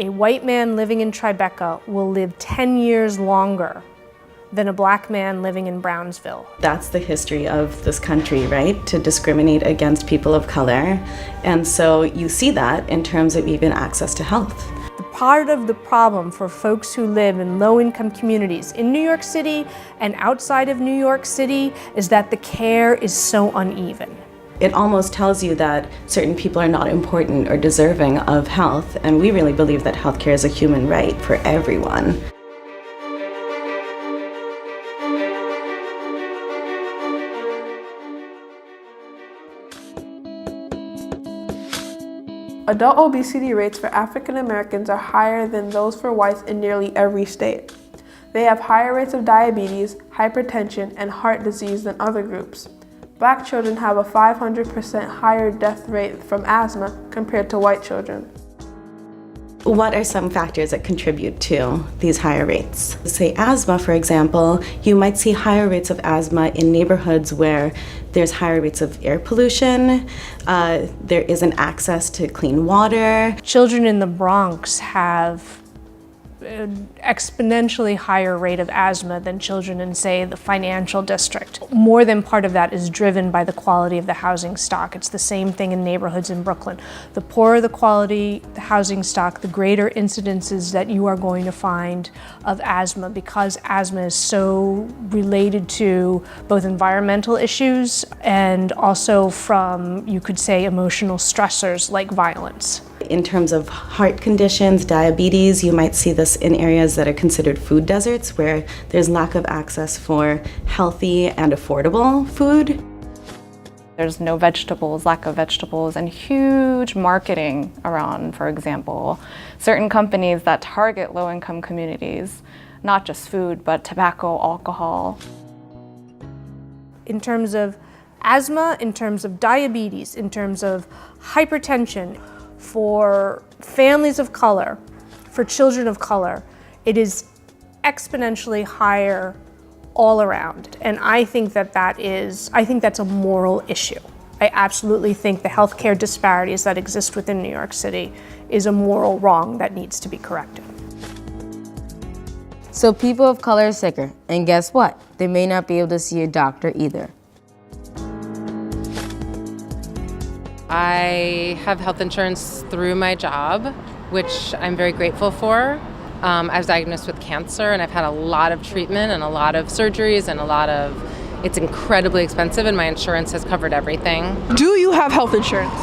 a white man living in Tribeca will live 10 years longer than a black man living in Brownsville. That's the history of this country, right? To discriminate against people of color. And so you see that in terms of even access to health. Part of the problem for folks who live in low-income communities in New York City and outside of New York City is that the care is so uneven. It almost tells you that certain people are not important or deserving of health, and we really believe that healthcare is a human right for everyone. Adult obesity rates for African Americans are higher than those for whites in nearly every state. They have higher rates of diabetes, hypertension, and heart disease than other groups. Black children have a 500% higher death rate from asthma compared to white children. What are some factors that contribute to these higher rates? Say asthma, for example, you might see higher rates of asthma in neighborhoods where there's higher rates of air pollution, there isn't access to clean water. Children in the Bronx have an exponentially higher rate of asthma than children in, say, the financial district. More than part of that is driven by the quality of the housing stock. It's the same thing in neighborhoods in Brooklyn. The poorer the quality, the housing stock, the greater incidences that you are going to find of asthma, because asthma is so related to both environmental issues and also from, you could say, emotional stressors like violence. In terms of heart conditions, diabetes, you might see this in areas that are considered food deserts, where there's lack of access for healthy and affordable food. There's no vegetables, lack of vegetables, and huge marketing around, for example, certain companies that target low-income communities, not just food, but tobacco, alcohol. In terms of asthma, in terms of diabetes, in terms of hypertension, for families of color, for children of color, it is exponentially higher all around. And I think that's a moral issue. I absolutely think the healthcare disparities that exist within New York City is a moral wrong that needs to be corrected. So people of color are sicker, and guess what? They may not be able to see a doctor either. I have health insurance through my job, which I'm very grateful for. I was diagnosed with cancer, and I've had a lot of treatment and a lot of surgeries and it's incredibly expensive, and my insurance has covered everything. Do you have health insurance?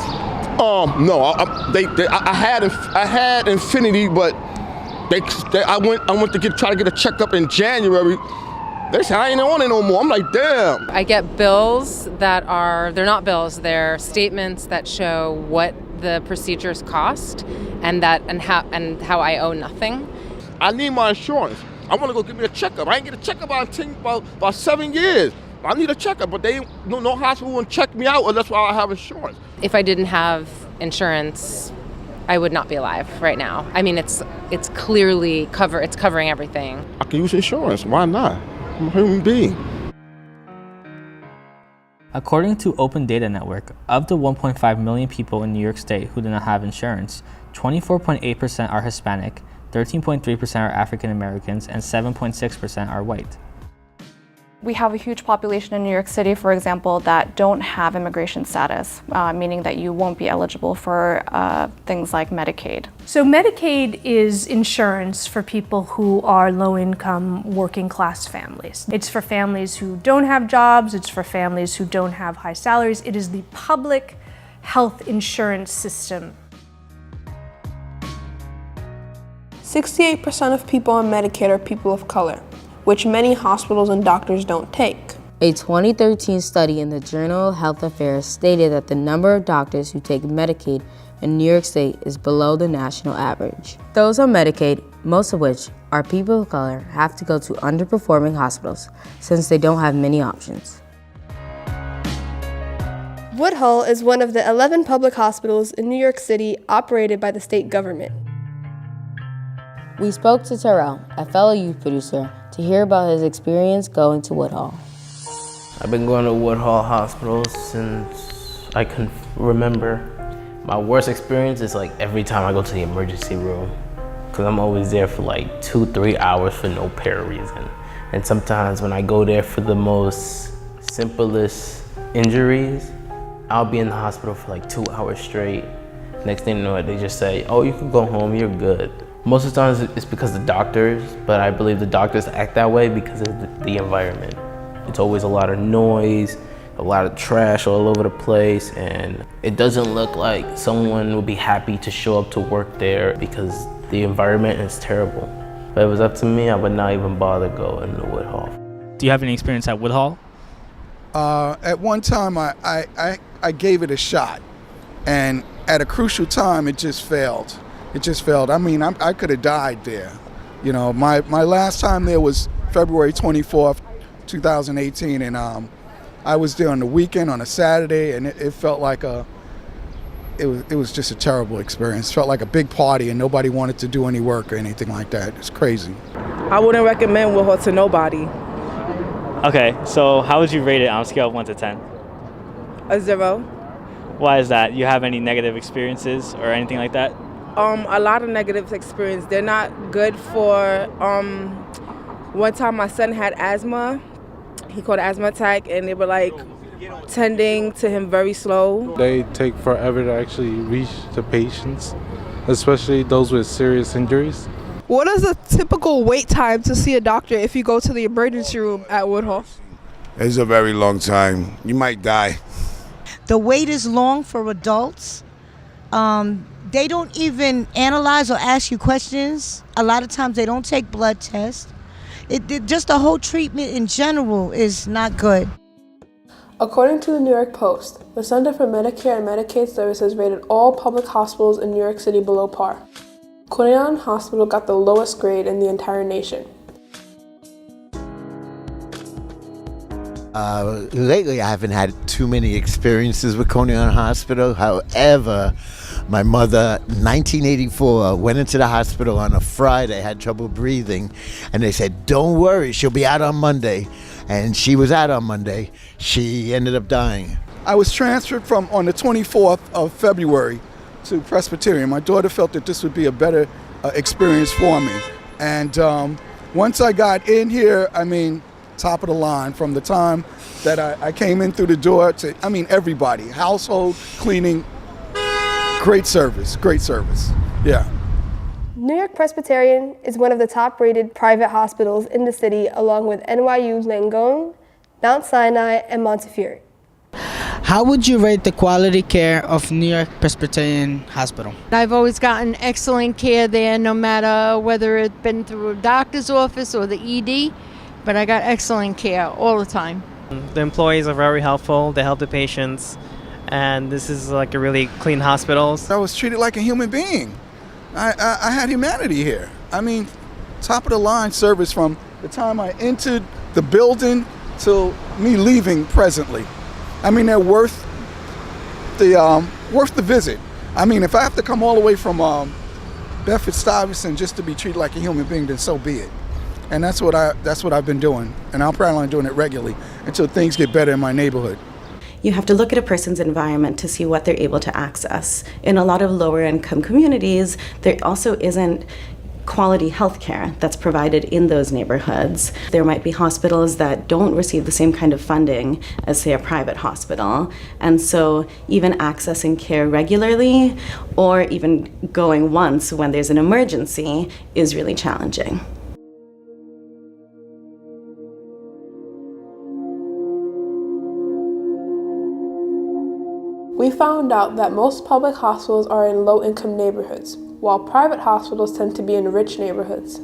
No, I had Infinity, but I went to try to get a checkup in January. They said I ain't on it no more. I'm like, damn. I get bills they're not bills, they're statements that show what the procedures cost and how I owe nothing. I need my insurance. I want to go get me a checkup. I ain't get a checkup about 7 years. I need a checkup, but no hospital will check me out unless I have insurance. If I didn't have insurance, I would not be alive right now. I mean, it's clearly it's covering everything. I can use insurance. Why not? I'm a human being. According to Open Data Network, of the 1.5 million people in New York State who do not have insurance, 24.8% are Hispanic, 13.3% are African Americans, and 7.6% are white. We have a huge population in New York City, for example, that don't have immigration status, meaning that you won't be eligible for things like Medicaid. So Medicaid is insurance for people who are low-income, working-class families. It's for families who don't have jobs, it's for families who don't have high salaries. It is the public health insurance system. 68% of people on Medicaid are people of color, which many hospitals and doctors don't take. A 2013 study in the Journal of Health Affairs stated that the number of doctors who take Medicaid in New York State is below the national average. Those on Medicaid, most of which are people of color, have to go to underperforming hospitals since they don't have many options. Woodhull is one of the 11 public hospitals in New York City operated by the state government. We spoke to Terrell, a fellow youth producer, to hear about his experience going to Woodhull. I've been going to Woodhull Hospital since I can remember. My worst experience is like every time I go to the emergency room. because I'm always there for like 2-3 hours for no apparent reason. And sometimes when I go there for the most simplest injuries, I'll be in the hospital for like 2 hours straight. Next thing you know, they just say, oh, you can go home, you're good. Most of the times it's because of the doctors, but I believe the doctors act that way because of the environment. It's always a lot of noise, a lot of trash all over the place, and it doesn't look like someone would be happy to show up to work there because the environment is terrible. If it was up to me, I would not even bother going to Woodhull. Do you have any experience at Woodhull? At one time, I gave it a shot, and at a crucial time, it just failed. It just failed. I mean, I could have died there. You know, my last time there was February 24th, 2018, and I was there on the weekend on a Saturday, and it felt like it was just a terrible experience. It felt like a big party, and nobody wanted to do any work or anything like that. It's crazy. I wouldn't recommend Woodhull to nobody. Okay, so how would you rate it on a scale of 1 to 10? A 0. Why is that? You have any negative experiences or anything like that? A lot of negative experience. They're not good for, one time my son had asthma. He caught an asthma attack, and they were like tending to him very slow. They take forever to actually reach the patients, especially those with serious injuries. What is a typical wait time to see a doctor if you go to the emergency room at Woodhull? It's a very long time. You might die. The wait is long for adults. They don't even analyze or ask you questions. A lot of times they don't take blood tests. Just the whole treatment in general is not good. According to the New York Post, the Center for Medicare and Medicaid Services rated all public hospitals in New York City below par. Coney Island Hospital got the lowest grade in the entire nation. Lately, I haven't had too many experiences with Coney Island Hospital. However, my mother, 1984, went into the hospital on a Friday, had trouble breathing, and they said, don't worry, she'll be out on Monday. And she was out on Monday. She ended up dying. I was transferred on the 24th of February to Presbyterian. My daughter felt that this would be a better experience for me. And once I got in here, I mean, top of the line from the time that I came in through the door to, I mean, everybody, household, cleaning, great service, yeah. New York Presbyterian is one of the top-rated private hospitals in the city, along with NYU Langone, Mount Sinai, and Montefiore. How would you rate the quality care of New York Presbyterian Hospital? I've always gotten excellent care there, no matter whether it's been through a doctor's office or the ED, but I got excellent care all the time. The employees are very helpful, they help the patients, and this is like a really clean hospital. I was treated like a human being. I had humanity here. I mean, top of the line service from the time I entered the building till me leaving presently. I mean, they're worth the visit. I mean, if I have to come all the way from Bedford-Stuyvesant just to be treated like a human being, then so be it. And that's what I've been doing, and I'll plan on doing it regularly until things get better in my neighborhood. You have to look at a person's environment to see what they're able to access. In a lot of lower income communities, there also isn't quality health care that's provided in those neighborhoods. There might be hospitals that don't receive the same kind of funding as, say, a private hospital. And so even accessing care regularly or even going once when there's an emergency is really challenging. We found out that most public hospitals are in low-income neighborhoods, while private hospitals tend to be in rich neighborhoods.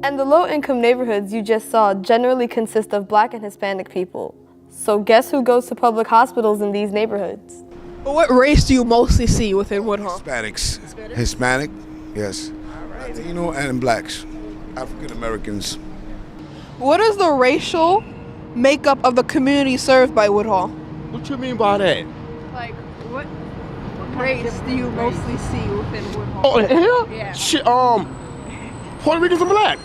And the low-income neighborhoods you just saw generally consist of Black and Hispanic people. So guess who goes to public hospitals in these neighborhoods? What race do you mostly see within Woodhull? Hispanics. Hispanic, yes. Latino and blacks. African Americans. What is the racial makeup of the community served by Woodhull? What you mean by that? Like, what race do you mostly see within Woodhull? Oh, here? Yeah. Shit, Puerto Ricans and black.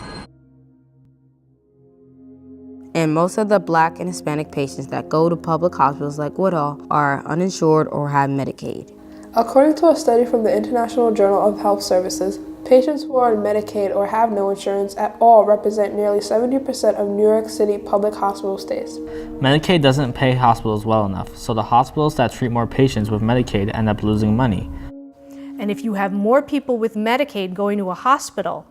And most of the Black and Hispanic patients that go to public hospitals like Woodhull are uninsured or have Medicaid. According to a study from the International Journal of Health Services, patients who are on Medicaid or have no insurance at all represent nearly 70% of New York City public hospital stays. Medicaid doesn't pay hospitals well enough, so the hospitals that treat more patients with Medicaid end up losing money. And if you have more people with Medicaid going to a hospital,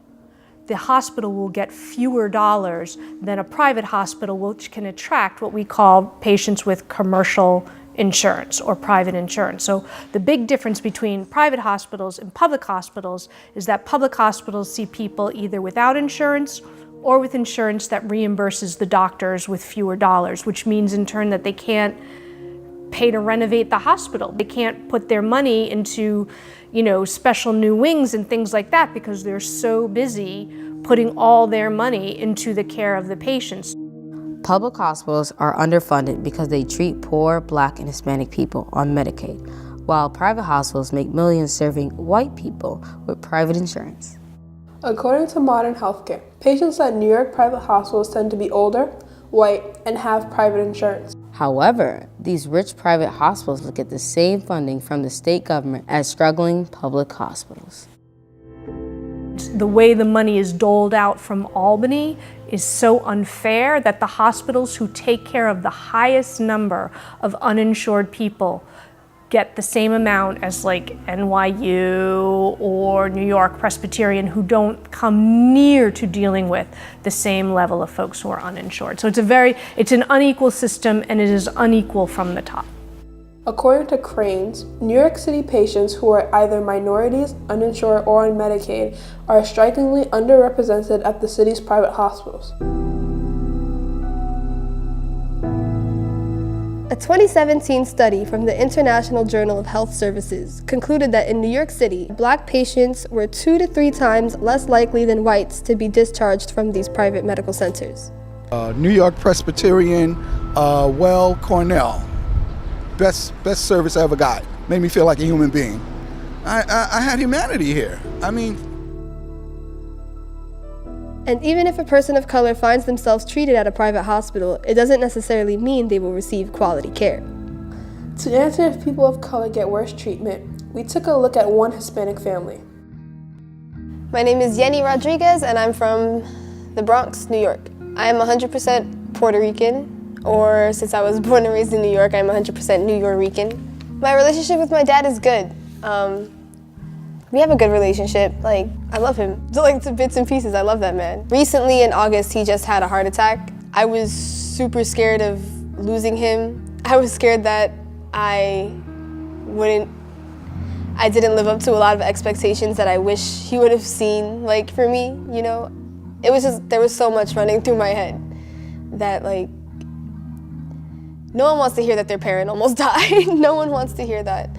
the hospital will get fewer dollars than a private hospital, which can attract what we call patients with commercial insurance or private insurance. So the big difference between private hospitals and public hospitals is that public hospitals see people either without insurance or with insurance that reimburses the doctors with fewer dollars, which means in turn that they can't pay to renovate the hospital. They can't put their money into, special new wings and things like that because they're so busy putting all their money into the care of the patients. Public hospitals are underfunded because they treat poor Black and Hispanic people on Medicaid, while private hospitals make millions serving white people with private insurance. According to Modern Healthcare, patients at New York private hospitals tend to be older, white, and have private insurance. However, these rich private hospitals will get the same funding from the state government as struggling public hospitals. The way the money is doled out from Albany is so unfair that the hospitals who take care of the highest number of uninsured people get the same amount as like NYU or New York Presbyterian, who don't come near to dealing with the same level of folks who are uninsured. So it's an unequal system, and it is unequal from the top. According to Cranes, New York City patients who are either minorities, uninsured, or on Medicaid are strikingly underrepresented at the city's private hospitals. A 2017 study from the International Journal of Health Services concluded that in New York City, Black patients were 2 to 3 times less likely than whites to be discharged from these private medical centers. New York Presbyterian, Cornell. Best service I ever got. Made me feel like a human being. I had humanity here. And even if a person of color finds themselves treated at a private hospital, it doesn't necessarily mean they will receive quality care. To answer if people of color get worse treatment, we took a look at one Hispanic family. My name is Yenny Rodriguez, and I'm from the Bronx, New York. I am 100% Puerto Rican, or since I was born and raised in New York, I'm 100% New Yorican. My relationship with my dad is good. We have a good relationship. I love him. To bits and pieces, I love that man. Recently in August, he just had a heart attack. I was super scared of losing him. I was scared that I didn't live up to a lot of expectations that I wish he would have seen, for me, It was just, there was so much running through my head that, no one wants to hear that their parent almost died. No one wants to hear that.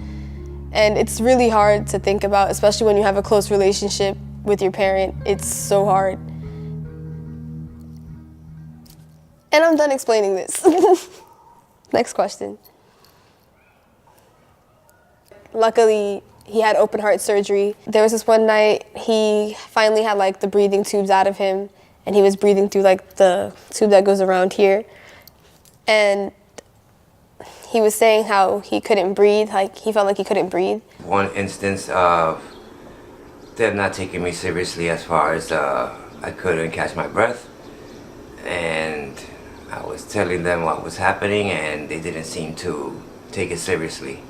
And it's really hard to think about, especially when you have a close relationship with your parent. It's so hard. And I'm done explaining this. Next question. Luckily, he had open heart surgery. There was this one night, he finally had the breathing tubes out of him, and he was breathing through the tube that goes around here. And he was saying how he couldn't breathe, he felt like he couldn't breathe. One instance of them not taking me seriously as far as I couldn't catch my breath. And I was telling them what was happening, and they didn't seem to take it seriously.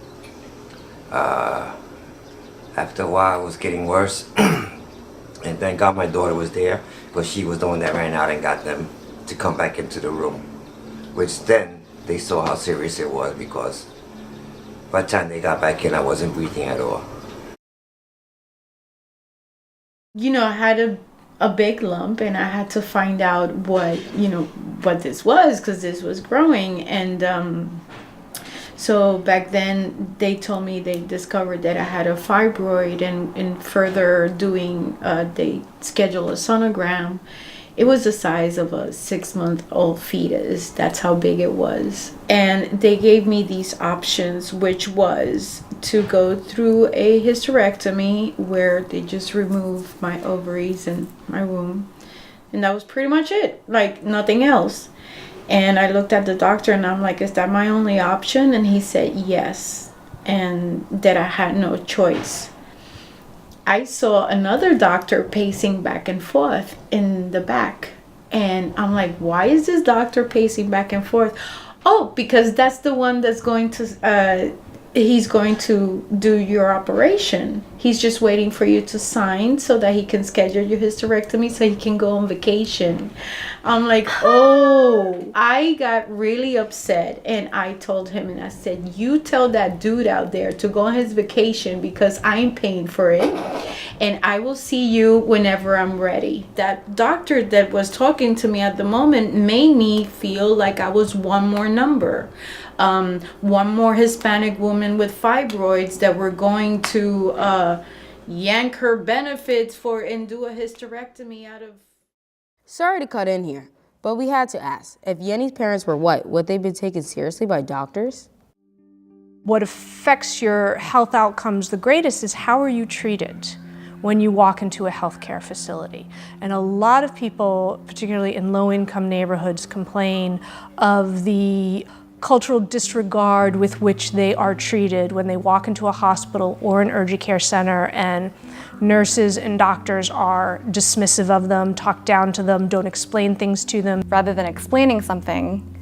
After a while, it was getting worse. And thank God my daughter was there, because she was the one that ran out and got them to come back into the room, which then they saw how serious it was, because by the time they got back in, I wasn't breathing at all. I had a big lump, and I had to find out what this was, because this was growing. And So back then they told me they discovered that I had a fibroid, and further doing, they scheduled a sonogram. It was the size of a 6-month-old fetus. That's how big it was. And they gave me these options, which was to go through a hysterectomy where they just remove my ovaries and my womb. And that was pretty much it, like nothing else. And I looked at the doctor and I'm like, is that my only option? And he said yes, and that I had no choice. I saw another doctor pacing back and forth in the back. And I'm like, why is this doctor pacing back and forth? Oh, because that's the one that's going to, he's going to do your operation. He's just waiting for you to sign so that he can schedule your hysterectomy so he can go on vacation. I'm like, oh, I got really upset, and I told him, and I said, you tell that dude out there to go on his vacation because I'm paying for it, and I will see you whenever I'm ready. That doctor that was talking to me at the moment made me feel like I was one more number. One more Hispanic woman with fibroids that were going to yank her benefits for and do a hysterectomy out of. Sorry to cut in here, but we had to ask, if Yenny's parents were white, would they be taken seriously by doctors? What affects your health outcomes the greatest is how are you treated when you walk into a healthcare facility. And a lot of people, particularly in low-income neighborhoods, complain of the cultural disregard with which they are treated when they walk into a hospital or an urgent care center, and nurses and doctors are dismissive of them, talk down to them, don't explain things to them. Rather than explaining something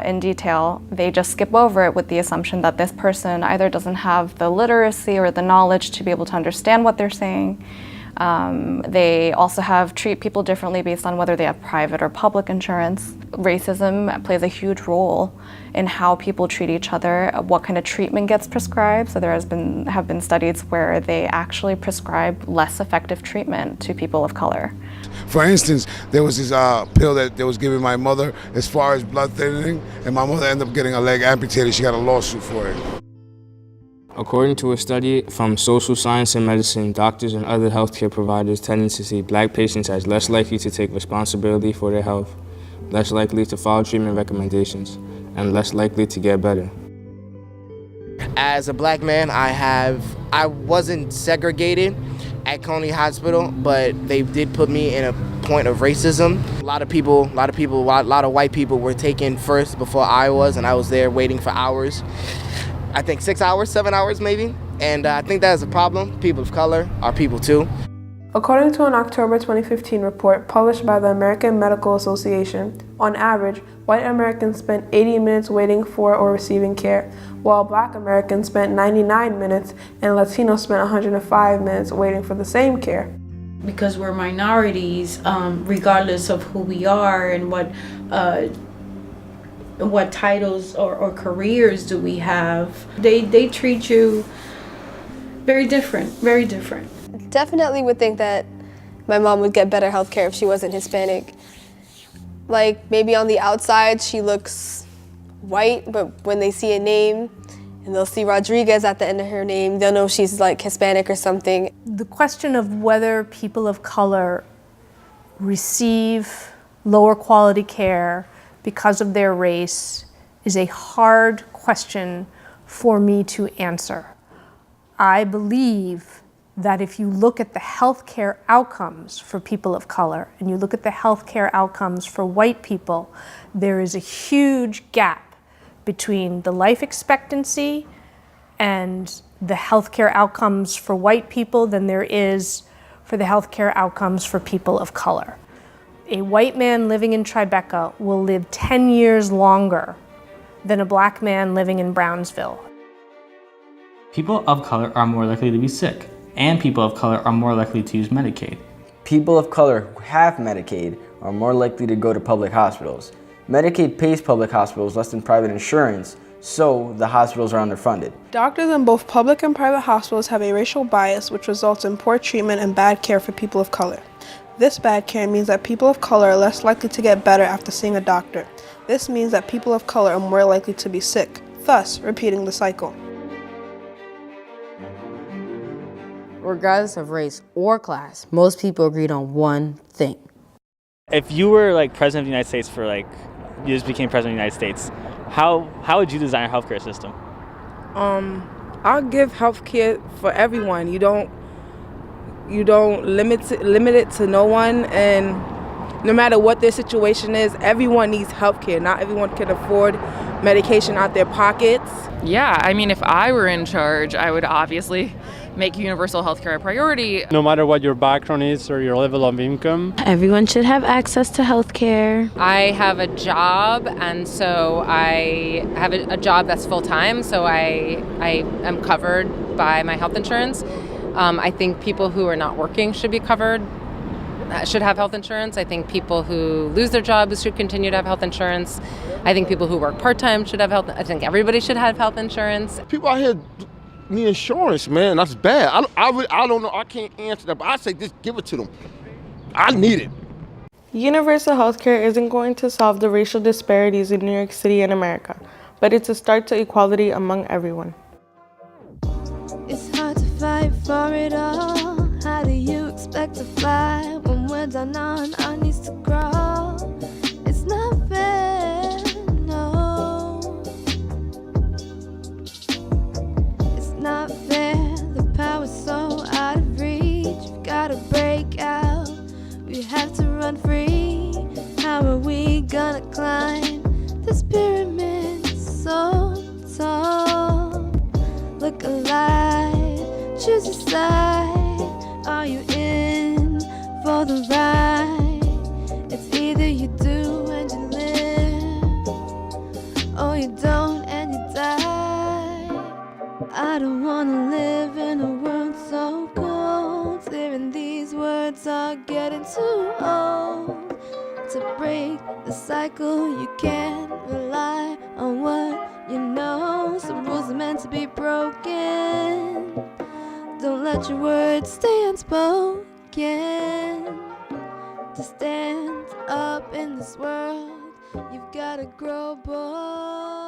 in detail, they just skip over it with the assumption that this person either doesn't have the literacy or the knowledge to be able to understand what they're saying. They also treat people differently based on whether they have private or public insurance. Racism plays a huge role in how people treat each other, what kind of treatment gets prescribed. So there have been studies where they actually prescribe less effective treatment to people of color. For instance, there was this pill that they was giving my mother as far as blood thinning, and my mother ended up getting a leg amputated. She got a lawsuit for it. According to a study from Social Science and Medicine, doctors and other healthcare providers tended to see black patients as less likely to take responsibility for their health, less likely to follow treatment recommendations, and less likely to get better. As a black man, I wasn't segregated at Coney Hospital, but they did put me in a point of racism. A lot of white people were taken first before I was, and I was there waiting for hours. I think 6 hours, 7 hours maybe. And I think that is a problem. People of color are people too. According to an October 2015 report published by the American Medical Association, on average, white Americans spent 80 minutes waiting for or receiving care, while black Americans spent 99 minutes and Latinos spent 105 minutes waiting for the same care. Because we're minorities, regardless of who we are and what titles or careers do we have, they treat you very different, very different. Definitely would think that my mom would get better health care if she wasn't Hispanic. Like, maybe on the outside she looks white, but when they see a name and they'll see Rodriguez at the end of her name, they'll know she's like Hispanic or something. The question of whether people of color receive lower quality care because of their race is a hard question for me to answer. I believe that if you look at the healthcare outcomes for people of color and you look at the healthcare outcomes for white people, there is a huge gap between the life expectancy and the healthcare outcomes for white people than there is for the healthcare outcomes for people of color. A white man living in Tribeca will live 10 years longer than a black man living in Brownsville. People of color are more likely to be sick, and people of color are more likely to use Medicaid. People of color who have Medicaid are more likely to go to public hospitals. Medicaid pays public hospitals less than private insurance, so the hospitals are underfunded. Doctors in both public and private hospitals have a racial bias which results in poor treatment and bad care for people of color. This bad care means that people of color are less likely to get better after seeing a doctor. This means that people of color are more likely to be sick. thus repeating the cycle. Regardless of race or class, most people agreed on one thing. If you were like president of the United States for like, you just became president of the United States, how would you design a healthcare system? I'll give healthcare for everyone. You don't limit it to no one, and no matter what their situation is, everyone needs healthcare. Not everyone can afford medication out their pockets. Yeah, I mean, if I were in charge, I would obviously make universal healthcare a priority. No matter what your background is or your level of income. Everyone should have access to healthcare. I have a job, and so I have a job that's full-time, so I am covered by my health insurance. I think people who are not working should be covered, should have health insurance. I think people who lose their jobs should continue to have health insurance. I think people who work part-time should have health. I think everybody should have health insurance. People out here need insurance, man. That's bad. I don't know. I can't answer that, but I say just give it to them. I need it. Universal healthcare isn't going to solve the racial disparities in New York City and America, but it's a start to equality among everyone. It's hard to fight for it all. How do you expect to fly when we're down on our knees to crawl? It's not fair, no. It's not fair, the power's so out of reach. We've gotta break out, we have to run free. How are we gonna climb this pyramid so tall? Look alive, choose your side. Are you in for the ride? It's either you do and you live, or you don't and you die. I don't wanna live in a world so cold. Hearing these words are getting too old. To break the cycle, you can't rely on what you know. Some rules are meant to be broken. Don't let your words stay unspoken. To stand up in this world, you've gotta grow bold.